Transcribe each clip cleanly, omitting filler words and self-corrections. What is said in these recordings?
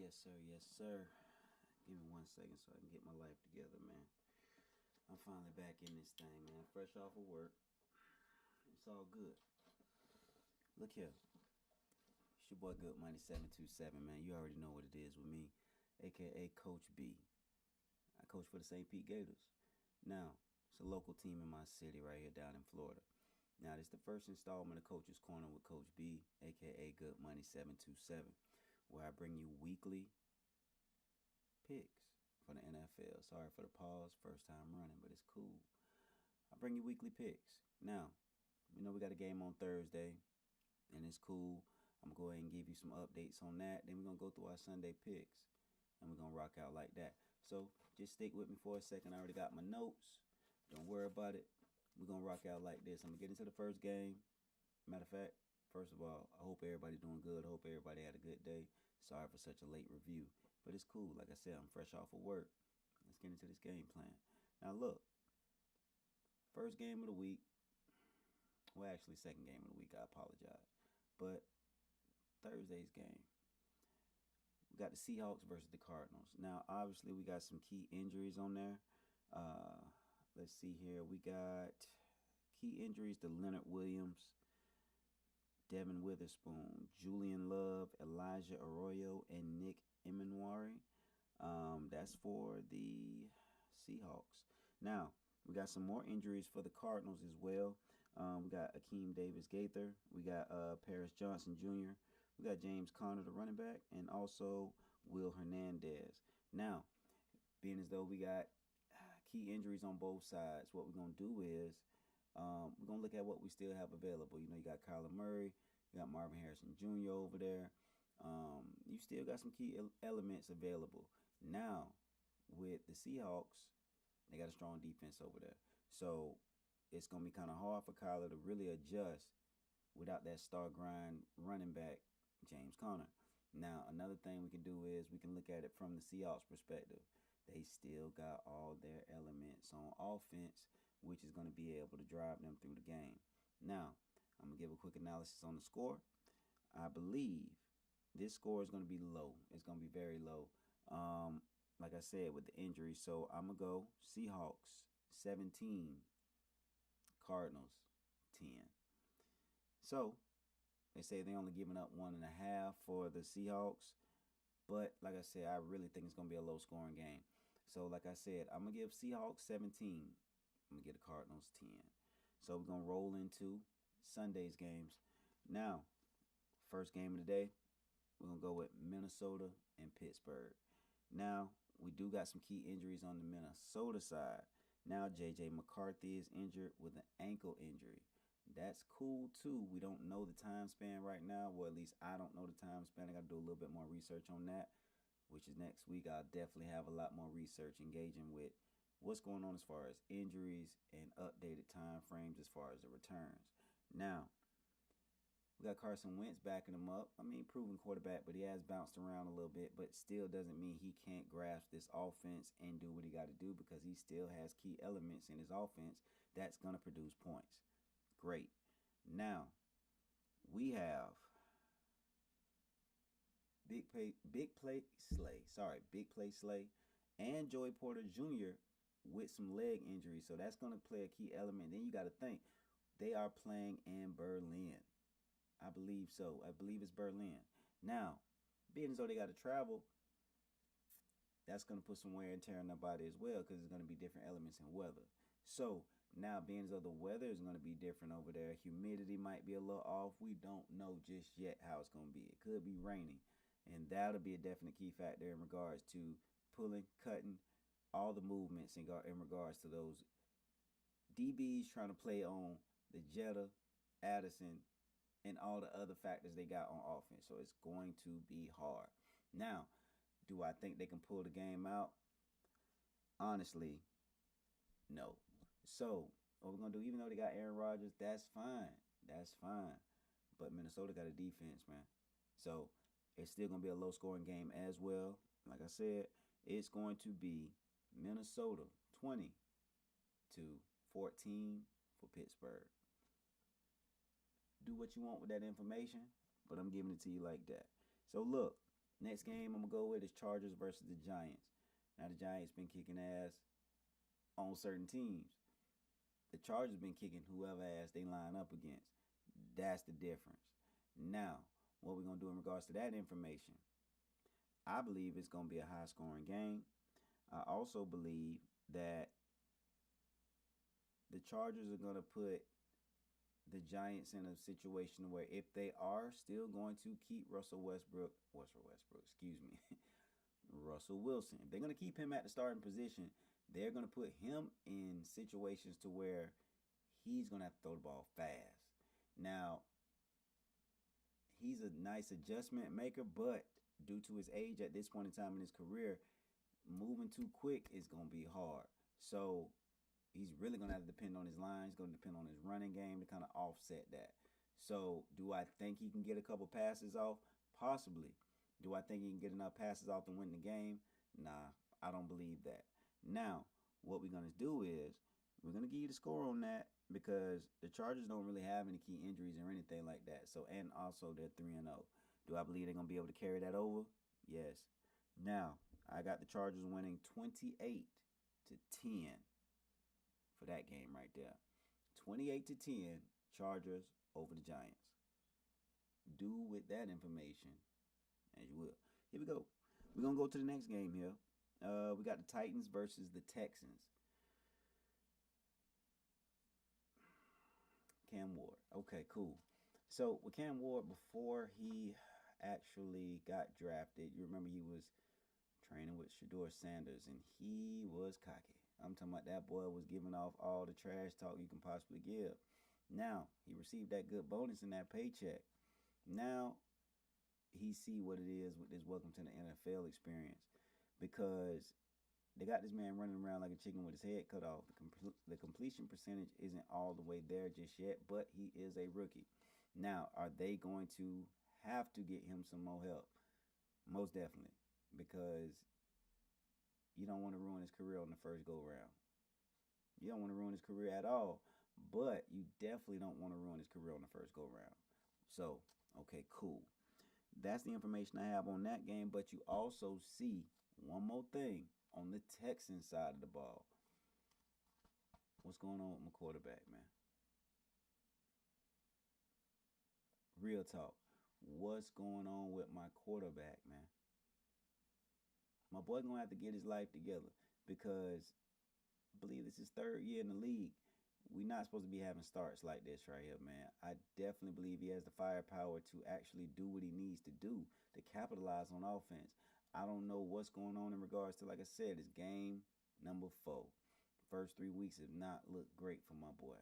Yes, sir. Yes, sir. Give me 1 second so I can get my life together, man. I'm finally back in this thing, man. Fresh off of work. It's all good. Look here. It's your boy Goodmoney 727, man. You already know what it is with me, aka Coach B. I coach for the St. Pete Gators. Now, it's a local team in my city right here down in Florida. Now, this is the first installment of Coach's Corner with Coach B, aka Goodmoney 727, where I bring you weekly picks for the NFL. Sorry for the pause, first time running, but it's cool. I bring you weekly picks. Now, we got a game on Thursday, and it's cool. I'm going to go ahead and give you some updates on that. Then we're going to go through our Sunday picks, and we're going to rock out like that. So just stick with me for a second. I already got my notes. Don't worry about it. We're going to rock out like this. I'm going to get into the first game. Matter of fact, first of all, I hope everybody's doing good. I hope everybody had a good day. Sorry for such a late review, but it's cool. Like I said, I'm fresh off of work. Let's get into this game plan. Now, look. First game of the week. Well, actually, second game of the week. I apologize. But Thursday's game. We got the Seahawks versus the Cardinals. Now, obviously, we got some key injuries on there. Let's see here. We got key injuries to Leonard Williams, Devin Witherspoon, Julian Love, Elijah Arroyo, and Nick Emenwari. That's for the Seahawks. Now, we got some more injuries for the Cardinals as well. We got Akeem Davis-Gaither. We got Paris Johnson Jr. We got James Conner, the running back, and also Will Hernandez. Now, being as though we got key injuries on both sides, what we're going to do is we're going to look at what we still have available. You got Kyler Murray. You got Marvin Harrison Jr. over there. You still got some key elements available. Now, with the Seahawks, they got a strong defense over there. So it's going to be kind of hard for Kyler to really adjust without that star grind running back, James Conner. Now, another thing we can do is we can look at it from the Seahawks perspective. They still got all their elements on offense, which is going to be able to drive them through the game. Now, I'm going to give a quick analysis on the score. I believe this score is going to be low. It's going to be very low. Like I said, with the injury. So I'm going to go Seahawks 17, Cardinals 10. So they say they only giving up 1.5 for the Seahawks. But like I said, I really think it's going to be a low scoring game. So like I said, I'm going to give Seahawks 17. I'm going to give the Cardinals 10. So we're going to roll into Sunday's games. Now, first game of the day, we're going to go with Minnesota and Pittsburgh. Now, we do got some key injuries on the Minnesota side. Now, J.J. McCarthy is injured with an ankle injury. That's cool, too. We don't know the time span right now. Well, at least I don't know the time span. I got to do a little bit more research on that, which is next week. I'll definitely have a lot more research engaging with what's going on as far as injuries and updated time frames as far as the returns. Now, we got Carson Wentz backing him up. I mean, proven quarterback, but he has bounced around a little bit, but still doesn't mean he can't grasp this offense and do what he got to do because he still has key elements in his offense that's going to produce points. Great. Now, we have Big Play Slay and Joey Porter Jr. with some leg injuries, so that's going to play a key element. Then you got to think, they are playing in Berlin. I believe so. I believe it's Berlin. Now, being as though they got to travel, that's going to put some wear and tear on their body as well because there's going to be different elements in weather. So, now being as though the weather is going to be different over there, humidity might be a little off. We don't know just yet how it's going to be. It could be raining, and that'll be a definite key factor in regards to pulling, cutting, all the movements in regards to those DBs trying to play on the Jetta, Addison, and all the other factors they got on offense. So it's going to be hard. Now, do I think they can pull the game out? Honestly, no. So what we're going to do, even though they got Aaron Rodgers, that's fine. That's fine. But Minnesota got a defense, man. So it's still going to be a low-scoring game as well. Like I said, it's going to be Minnesota 20-14 for Pittsburgh. Do what you want with that information, but I'm giving it to you like that. So look, Next game I'm gonna go with is Chargers versus the Giants. Now the Giants been kicking ass on certain teams. The Chargers been kicking whoever ass they line up against. That's the difference. Now, what we're gonna do in regards to that information, I believe it's gonna be a high scoring game. I also believe that the Chargers are gonna put the Giants in a situation where if they are still going to keep Russell Wilson, if they're going to keep him at the starting position, they're going to put him in situations to where he's going to have to throw the ball fast. Now, he's a nice adjustment maker, but due to his age at this point in time in his career, moving too quick is going to be hard. So he's really going to have to depend on his line. He's going to depend on his running game to kind of offset that. So do I think he can get a couple passes off? Possibly. Do I think he can get enough passes off to win the game? Nah, I don't believe that. Now, what we're going to do is we're going to give you the score on that because the Chargers don't really have any key injuries or anything like that. So, and also they're 3-0. Do I believe they're going to be able to carry that over? Yes. Now, I got the Chargers winning 28-10 for that game right there. 28-10, Chargers over the Giants. Do with that information as you will. Here we go. We're going to go to the next game here. We got the Titans versus the Texans. Cam Ward. Okay, cool. So with Cam Ward, before he actually got drafted, you remember he was training with Shedeur Sanders, and he was cocky. I'm talking about that boy was giving off all the trash talk you can possibly give. Now, he received that good bonus in that paycheck. Now, he see what it is with this welcome to the NFL experience, because they got this man running around like a chicken with his head cut off. The completion percentage isn't all the way there just yet, but he is a rookie. Now, are they going to have to get him some more help? Most definitely, because you don't want to ruin his career on the first go round. You don't want to ruin his career at all, but you definitely don't want to ruin his career on the first go round. So, okay, cool. That's the information I have on that game, but you also see one more thing on the Texans side of the ball. What's going on with my quarterback, man? Real talk. What's going on with my quarterback, man? My boy gonna have to get his life together, because I believe this is his third year in the league. We're not supposed to be having starts like this right here, man. I definitely believe he has the firepower to actually do what he needs to do to capitalize on offense. I don't know what's going on in regards to, like I said, it's game number 4. First 3 weeks have not looked great for my boy.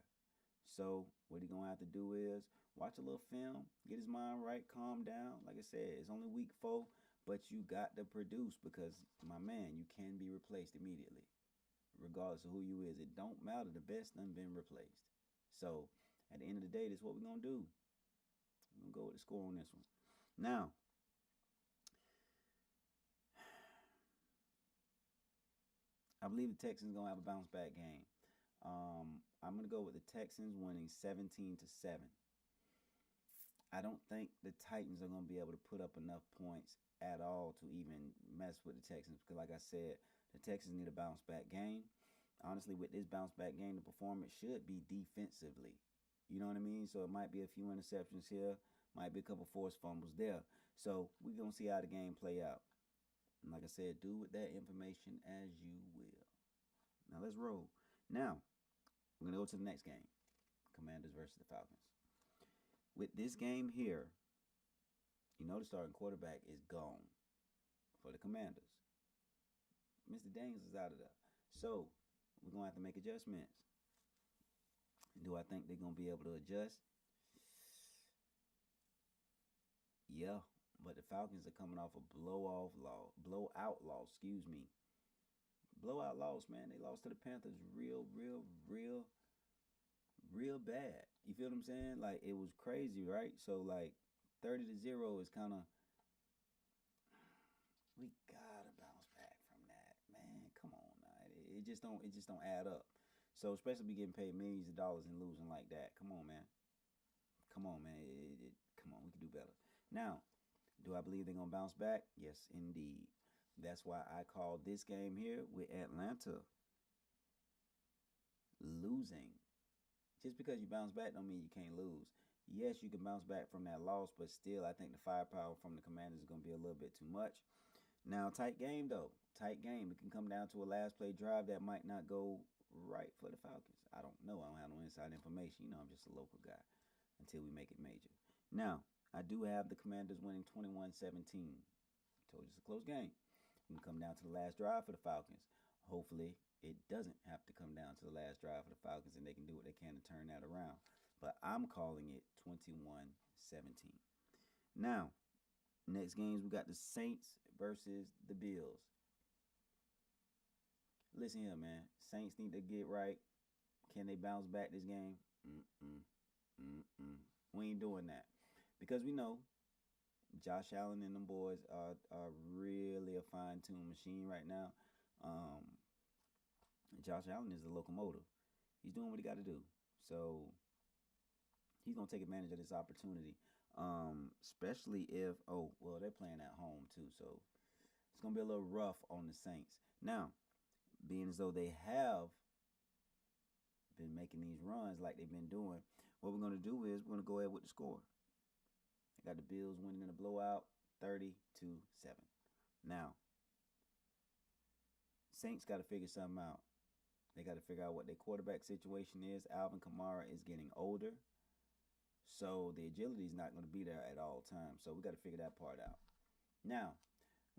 So what he gonna have to do is watch a little film, get his mind right, calm down. Like I said, it's only week 4, but you got to produce, because, my man, you can be replaced immediately. Regardless of who you is, it don't matter. The best done been replaced. So at the end of the day, this is what we're gonna do. We're gonna go with the score on this one. Now, I believe the Texans gonna have a bounce back game. I'm gonna go with the Texans winning 17-7. I don't think the Titans are gonna be able to put up enough points at all to even mess with the Texans, because, like I said, the Texans need a bounce back game. Honestly, with this bounce back game, the performance should be defensively. You know what I mean? So it might be a few interceptions here, might be a couple forced fumbles there. So we're going to see how the game play out. And like I said, do with that information as you will. Now let's roll. Now, we're going to go to the next game. Commanders versus the Falcons. With this game here, you know the starting quarterback is gone for the Commanders. Mr. Daniels is out of there. So, we're going to have to make adjustments. Do I think they're going to be able to adjust? Yeah, but the Falcons are coming off a blowout loss, Blowout loss, man. They lost to the Panthers real bad. You feel what I'm saying? Like, it was crazy, right? So, like, 30-0 is kind of, we gotta bounce back from that, man. Come on now. It just don't add up. So especially be getting paid millions of dollars and losing like that. Come on, man. Come on, man. Come on, we can do better. Now, Do I believe they're going to bounce back? Yes, indeed. That's why I call this game here with Atlanta losing. Just because you bounce back don't mean you can't lose. Yes, you can bounce back from that loss, but still, I think the firepower from the Commanders is going to be a little bit too much. Now, tight game, though. Tight game. It can come down to a last play drive that might not go right for the Falcons. I don't know. I don't have no inside information. You know, I'm just a local guy until we make it major. Now, I do have the Commanders winning 21-17. Told you it's a close game. It can come down to the last drive for the Falcons. Hopefully, it doesn't have to come down to the last drive for the Falcons and they can do what they can to turn that around. But I'm calling it 21-17. Now, next games, we got the Saints versus the Bills. Listen here, man. Saints need to get right. Can they bounce back this game? We ain't doing that. Because we know Josh Allen and them boys are really a fine-tuned machine right now. Josh Allen is the locomotive. He's doing what he got to do. So he's going to take advantage of this opportunity. Especially if, they're playing at home too. So it's going to be a little rough on the Saints. Now, being as though they have been making these runs like they've been doing, what we're going to do is we're going to go ahead with the score. I got the Bills winning in a blowout, 30-7. Now, Saints got to figure something out. They got to figure out what their quarterback situation is. Alvin Kamara is getting older, so the agility is not going to be there at all times. So we got to figure that part out. Now,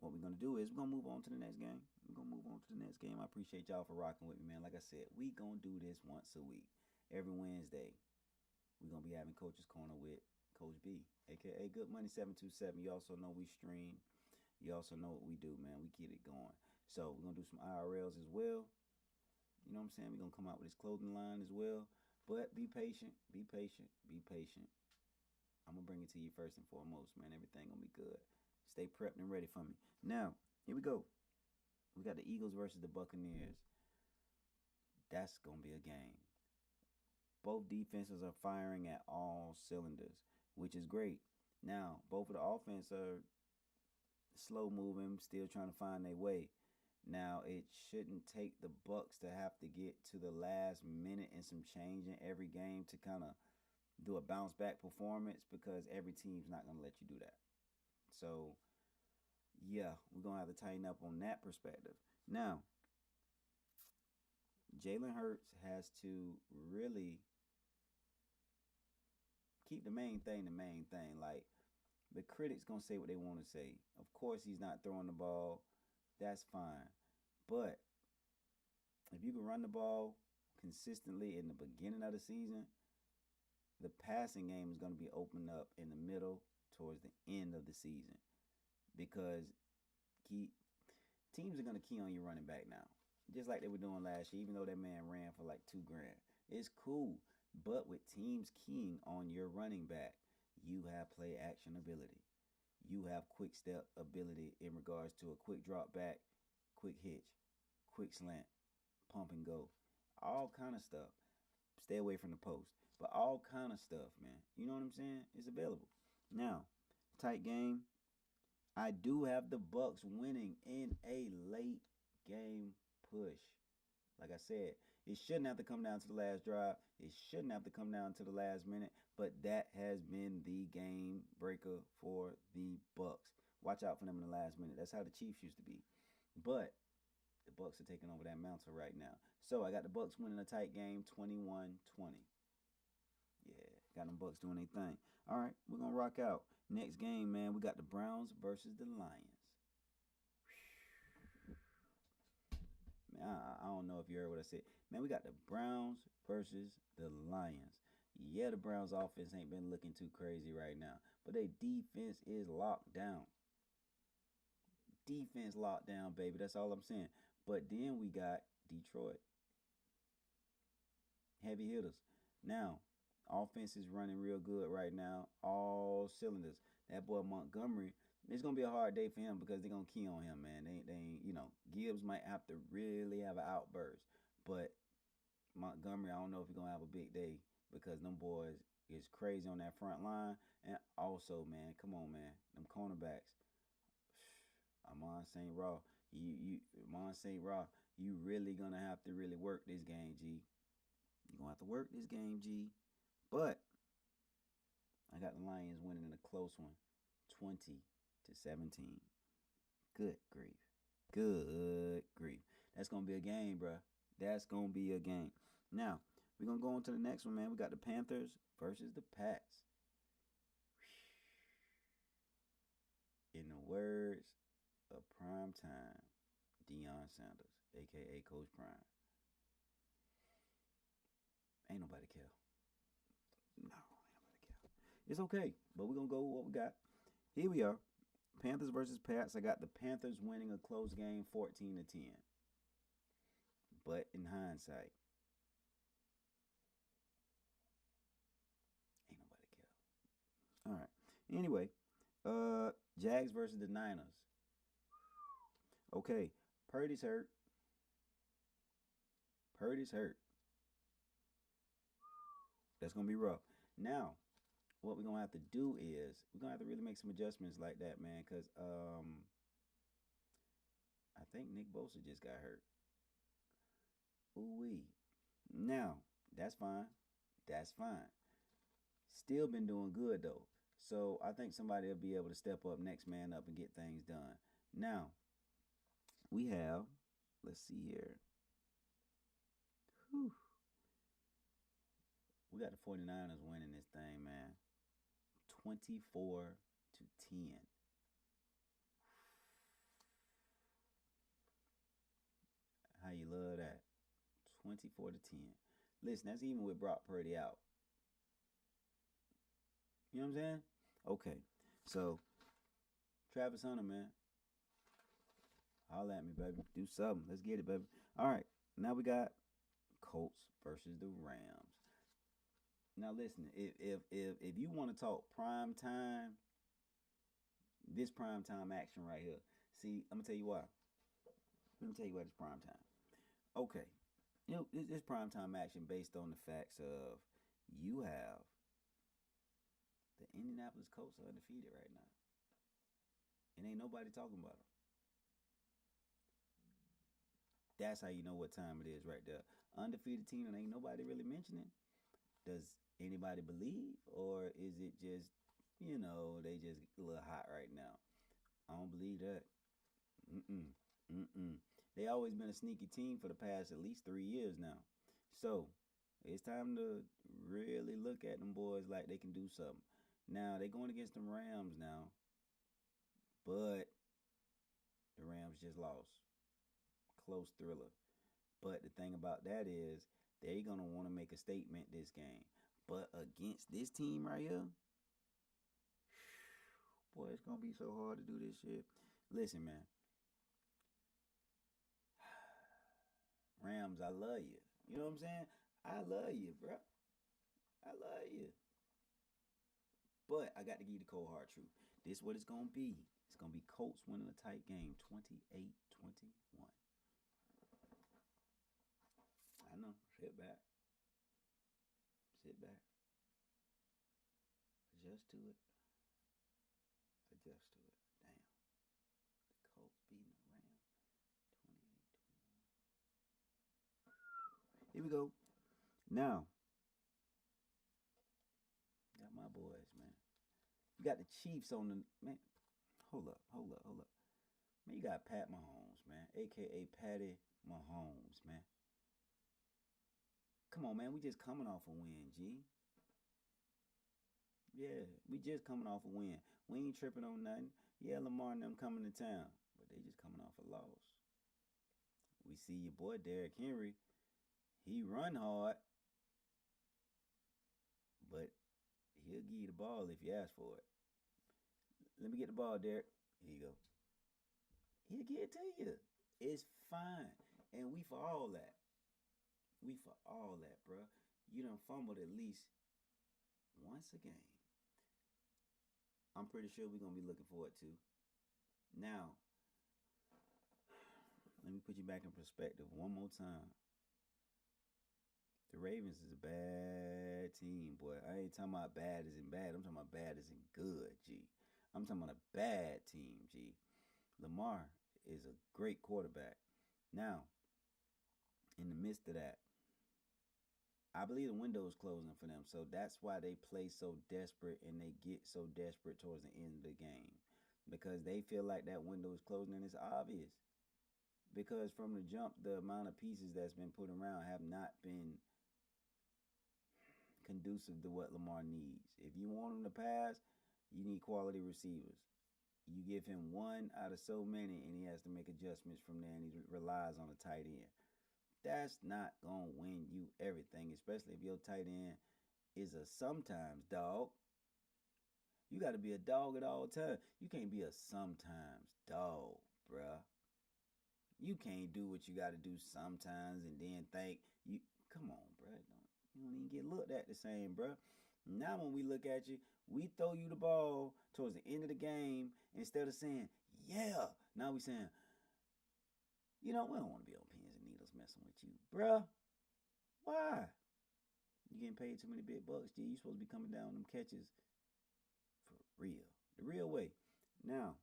what we're going to do is we're going to move on to the next game. I appreciate y'all for rocking with me, man. Like I said, we going to do this once a week. Every Wednesday, we're going to be having Coach's Corner with Coach B, a.k.a. Goodmoney 727. You also know we stream. You also know what we do, man. We keep it going. So we're going to do some IRLs as well. You know what I'm saying? We're going to come out with this clothing line as well. But be patient. I'm going to bring it to you first and foremost, man. Everything going to be good. Stay prepped and ready for me. Now, here we go. We got the Eagles versus the Buccaneers. That's going to be a game. Both defenses are firing at all cylinders, which is great. Now, both of the offense are slow moving, still trying to find their way. Now, it shouldn't take the Bucs to have to get to the last minute and some change in every game to kind of do a bounce back performance, because every team's not going to let you do that. So, yeah, we're going to have to tighten up on that perspective. Now, Jalen Hurts has to really keep the main thing. Like, the critics going to say what they want to say. Of course, he's not throwing the ball. That's fine. But if you can run the ball consistently in the beginning of the season, the passing game is going to be opened up in the middle towards the end of the season, because teams are going to key on your running back now, just like they were doing last year, even though that man ran for like $2,000. It's cool. But with teams keying on your running back, you have play action ability. You have quick step ability in regards to a quick drop back, quick hitch, quick slant, pump and go, all kind of stuff. Stay away from the post, but all kind of stuff, man. You know what I'm saying? It's available. Now, tight game. I do have the Bucs winning in a late game push. Like I said, it shouldn't have to come down to the last drive. It shouldn't have to come down to the last minute, but that has been the game breaker for the Bucs. Watch out for them in the last minute. That's how the Chiefs used to be. But the Bucs are taking over that mantle right now. So I got the Bucs winning a tight game, 21-20. Yeah, got them Bucs doing their thing. All right, we're going to rock out. Next game, man, we got the Browns versus the Lions. Man, I don't know if you heard what I said. Man, we got the Browns versus the Lions. Yeah, the Browns offense ain't been looking too crazy right now, but their defense is locked down. Defense locked down, baby. That's all I'm saying. But then we got Detroit. Heavy hitters. Now, offense is running real good right now. All cylinders. That boy Montgomery, it's going to be a hard day for him because they're going to key on him, man. Gibbs might have to really have an outburst. But Montgomery, I don't know if he's going to have a big day, because them boys is crazy on that front line. And Also, man, come on, man. Them cornerbacks. Amon St. Raw. Amon St. Raw, you really gonna have to really work this game, G. You're gonna have to work this game, G. But I got the Lions winning in a close one, 20-17. Good grief. Good grief. That's gonna be a game, bruh. That's gonna be a game. Now, we're gonna go on to the next one, man. We got the Panthers versus the Pats. In the words of prime time, Deion Sanders, aka Coach Prime. Ain't nobody care. No, ain't nobody care. It's okay, but we're gonna go with what we got. Here we are. Panthers versus Pats. I got the Panthers winning a close game 14-10. But in hindsight, ain't nobody care. Alright. Anyway, Jags versus the Niners. Okay, Purdy's hurt. Purdy's hurt. That's going to be rough. Now, what we're going to have to do is we're going to have to really make some adjustments like that, man, because I think Nick Bosa just got hurt. Ooh-wee. Now, that's fine. That's fine. Still been doing good, though. So I think somebody will be able to step up, next man up, and get things done. Now, we have, let's see here. Whew. We got the 49ers winning this thing, man. 24-10. How you love that? 24-10. Listen, that's even with Brock Purdy out. You know what I'm saying? Okay. So, Travis Hunter, man. Holla at me, baby. Do something. Let's get it, baby. All right. Now we got Colts versus the Rams. Now listen, if you want to talk prime time, this prime time action right here. See, I'm gonna tell you why. Let me tell you why it's prime time. Okay. You know, this prime time action based on the facts of you have the Indianapolis Colts are undefeated right now. And ain't nobody talking about them. That's how you know what time it is right there. Undefeated team and ain't nobody really mentioning. Does anybody believe? Or is it just, you know, they just a little hot right now? I don't believe that. They always been a sneaky team for the past at least 3 years now. So, it's time to really look at them boys like they can do something. Now, they're going against them Rams now. But the Rams just lost. Close thriller. But the thing about that is they're going to want to make a statement this game. But against this team right here, boy, it's going to be so hard to do this shit. Listen, man. Rams, I love you. You know what I'm saying? I love you, bro. I love you. But I got to give you the cold hard truth. This is what it's going to be. It's going to be Colts winning a tight game, 28-21. I know. Sit back. Sit back. Adjust to it. Adjust to it. Damn. The Colts beating the Rams, 28-21. Here we go. Now, got my boys, man. You got the Chiefs on the, man. Hold up. Man, you got Pat Mahomes, man. A.K.A. Patty Mahomes, man. Come on, man. We just coming off a win, G. Yeah, we just coming off a win. We ain't tripping on nothing. Yeah, Lamar and them coming to town. But they just coming off a loss. We see your boy, Derrick Henry. He run hard. But he'll give you the ball if you ask for it. Let me get the ball, Derrick. Here you go. He'll give it to you. It's fine. And we for all that. We for all that, bro. You done fumbled at least once a game. I'm pretty sure we're going to be looking forward to. Now, let me put you back in perspective one more time. The Ravens is a bad team, boy. I ain't talking about bad as in bad. I'm talking about bad as in good, G. I'm talking about a bad team, G. Lamar is a great quarterback. Now, in the midst of that, I believe the window is closing for them. So that's why they play so desperate and they get so desperate towards the end of the game. Because they feel like that window is closing and it's obvious. Because from the jump, the amount of pieces that's been put around have not been conducive to what Lamar needs. If you want him to pass, you need quality receivers. You give him one out of so many, and he has to make adjustments from there, and he relies on a tight end. That's not going to win you everything, especially if your tight end is a sometimes dog. You got to be a dog at all times. You can't be a sometimes dog, bruh. You can't do what you got to do sometimes and then think you. Come on, bruh. You don't even get looked at the same, bruh. Now when we look at you, we throw you the ball towards the end of the game instead of saying, yeah. Now we saying, we don't want to be on pins and needles messing with you, bruh. Why? You getting paid too many big bucks, G. You supposed to be coming down them catches for real. The real way. Now,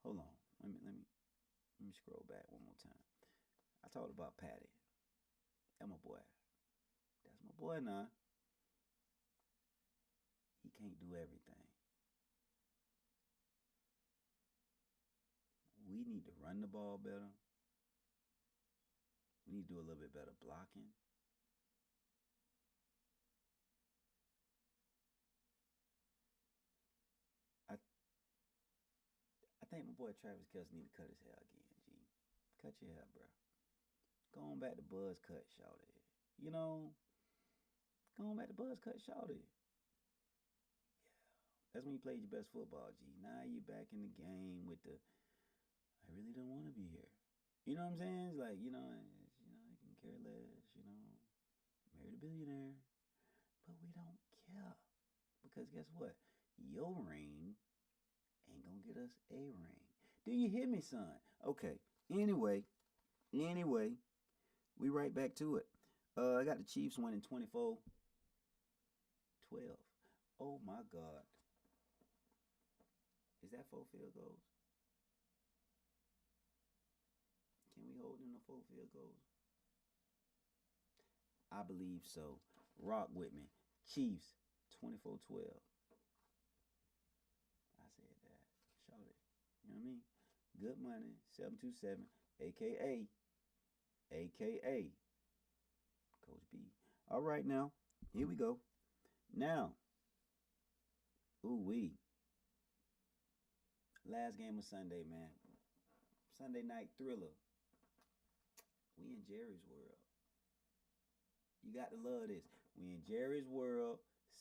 hold on. Let me scroll back one more time. I talked about Patty. That's my boy. That's my boy now. He can't do everything. We need to run the ball better. We need to do a little bit better blocking. I think my boy Travis Kelce need to cut his hair again, G. Cut your hair, bro. Go on back to buzz cut, shawty. Go on back to buzz cut, shawty. That's when you played your best football, G. Now you're back in the game with the, I really don't want to be here. You know what I'm saying? It's like, you can care less, married a billionaire. But we don't care. Because guess what? Your ring ain't gonna get us a ring. Do you hear me, son? Okay. Anyway, we right back to it. I got the Chiefs winning 24-12. Oh my God. Is that 4 field goals? Can we hold in the 4 field goals? I believe so. Rock with me. Chiefs 24-12. I said that. Shout it. You know what I mean? Goodmoney 727, aka Coach B. All right, now here we go. Now, ooh-wee. Last game of Sunday, man. Sunday night thriller. We in Jerry's world. You got to love this. We in Jerry's world.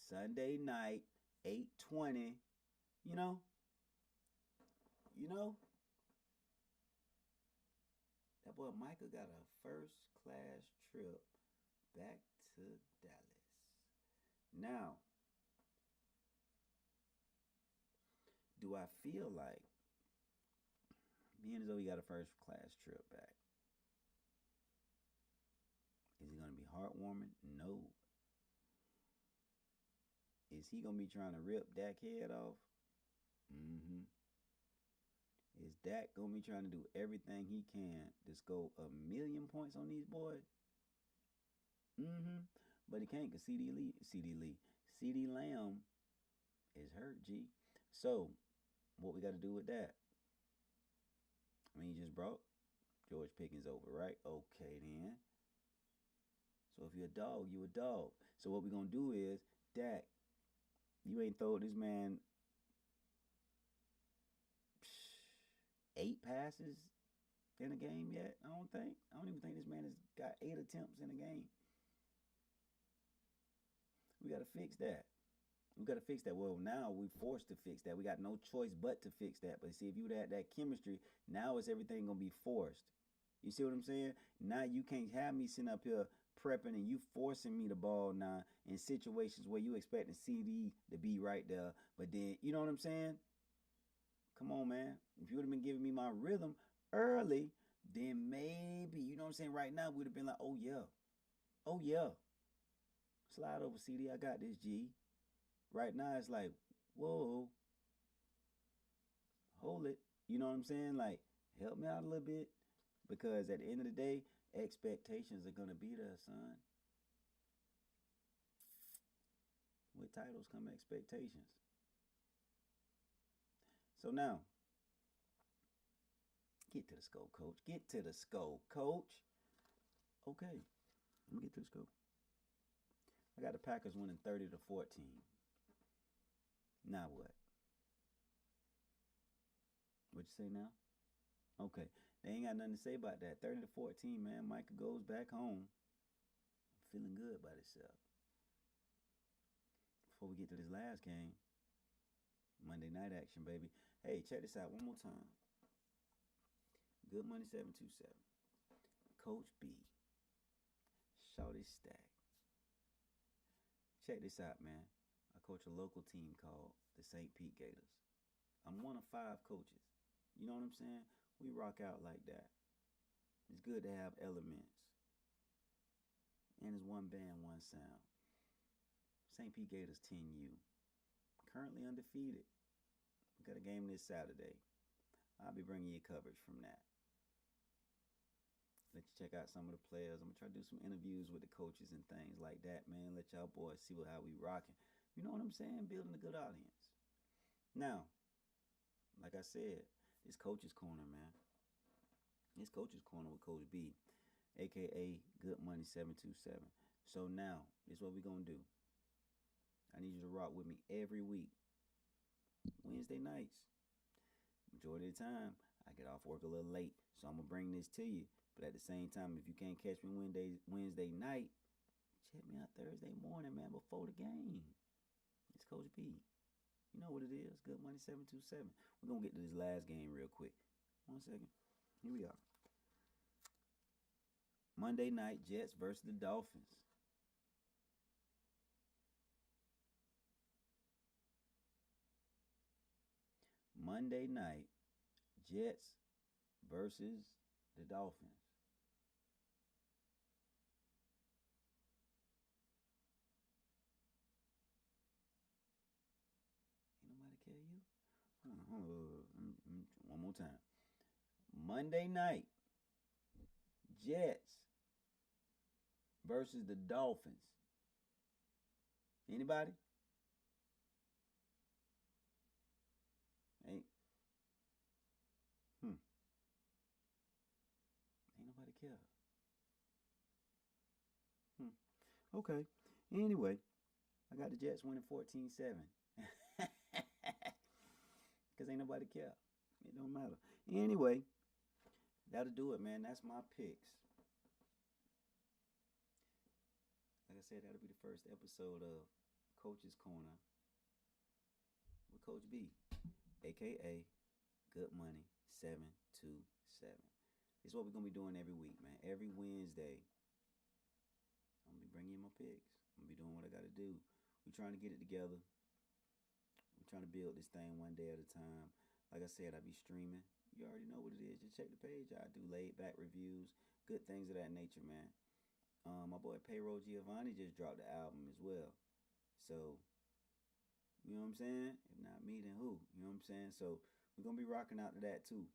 Sunday night, 8:20. You know? That boy Michael got a first-class trip back to Dallas. Now, do I feel like being as though he got a first-class trip back, is it going to be heartwarming? No. Is he going to be trying to rip Dak's head off? Mm-hmm. Is Dak going to be trying to do everything he can to score 1,000,000 points on these boys? Mm-hmm. But he can't because CeeDee Lamb is hurt, G. So, what we got to do with that? I mean, you just brought George Pickens over, right? Okay, then. So if you're a dog, you a dog. So what we're going to do is, Dak, you ain't thrown this man 8 passes in a game yet, I don't think. I don't even think this man has got 8 attempts in a game. We got to fix that. Well, now we're forced to fix that. We got no choice but to fix that. But see, if you would have that chemistry, now it's everything going to be forced. You see what I'm saying? Now you can't have me sitting up here prepping and you forcing me the ball now in situations where you expecting CD to be right there. But then, you know what I'm saying? Come on, man. If you would have been giving me my rhythm early, then maybe, you know what I'm saying, right now we'd have been like, oh yeah. Oh yeah. Slide over, CD, I got this, G. Right now it's like, whoa. Hold it. You know what I'm saying? Like, help me out a little bit. Because at the end of the day, expectations are going to be there, son. With titles come expectations. So now, get to the scope, coach. Get to the scope, coach. Okay, let me get to the scope. I got the Packers winning 30-14. Now what? What you say now? Okay, they ain't got nothing to say about that. 30-14, man. Micah goes back home, feeling good about himself. Before we get to this last game, Monday night action, baby. Hey, check this out one more time. Goodmoney 727. Coach B. Shawty Stack. Check this out, man. I coach a local team called the St. Pete Gators. I'm one of 5 coaches. You know what I'm saying? We rock out like that. It's good to have elements. And it's one band, one sound. St. Pete Gators 10U. Currently undefeated. We got a game this Saturday. I'll be bringing you coverage from that. Let you check out some of the players. I'm going to try to do some interviews with the coaches and things like that, man. Let y'all boys see how we rocking. You know what I'm saying? Building a good audience. Now, like I said, this Coach's Corner, man. This Coach's Corner with Coach B, a.k.a. Goodmoney 727. So now, this is what we're going to do. I need you to rock with me every week. Wednesday nights. Majority of the time, I get off work a little late, so I'm going to bring this to you. But at the same time, if you can't catch me Wednesday night, check me out Thursday morning, man, before the game. It's Coach B. You know what it is, Goodmoney 727. We're going to get to this last game real quick. 1 second. Here we are. Monday night, Jets versus the Dolphins. Monday night, Jets versus the Dolphins. Ain't nobody care you? One more time. Monday night, Jets versus the Dolphins. Anybody? Ain't nobody care. Okay. Anyway, I got the Jets winning 14-7. Because ain't nobody care. It don't matter. Anyway, that'll do it, man. That's my picks. Like I said, that'll be the first episode of Coach's Corner with Coach B, a.k.a. Goodmoney 727. This is what we're going to be doing every week, man. Every Wednesday, I'm going to be bringing you my picks. I'm going to be doing what I got to do. We're trying to get it together. We're trying to build this thing one day at a time. Like I said, I be streaming. You already know what it is. Just check the page. I do laid-back reviews, good things of that nature, man. My boy Payroll Giovanni just dropped the album as well. So, you know what I'm saying? If not me, then who? You know what I'm saying? So, we're going to be rocking out to that too.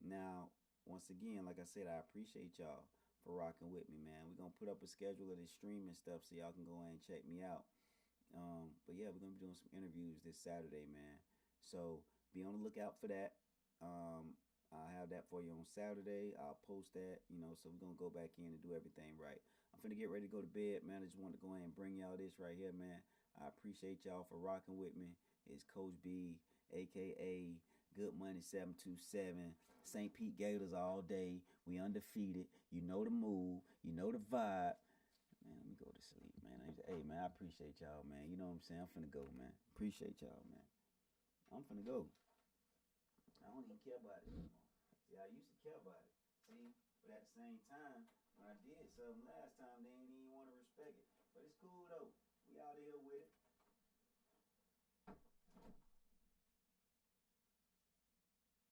Now, once again, like I said, I appreciate y'all for rocking with me, man. We're going to put up a schedule of this streaming stuff so y'all can go in and check me out. But yeah, we're going to be doing some interviews this Saturday, man. So, be on the lookout for that. I'll have that for you on Saturday. I'll post that, so we're going to go back in and do everything right. I'm finna get ready to go to bed, man. I just wanted to go ahead and bring y'all this right here, man. I appreciate y'all for rocking with me. It's Coach B, a.k.a. Goodmoney 727. St. Pete Gators all day. We undefeated. You know the move. You know the vibe. Man, let me go to sleep, man. Hey, man, I appreciate y'all, man. You know what I'm saying? I'm finna go, man. Appreciate y'all, man. I'm finna go. I don't even care about it anymore. See, I used to care about it. See, but at the same time, when I did something last time, they ain't even want to respect it. But it's cool, though. We out here with it.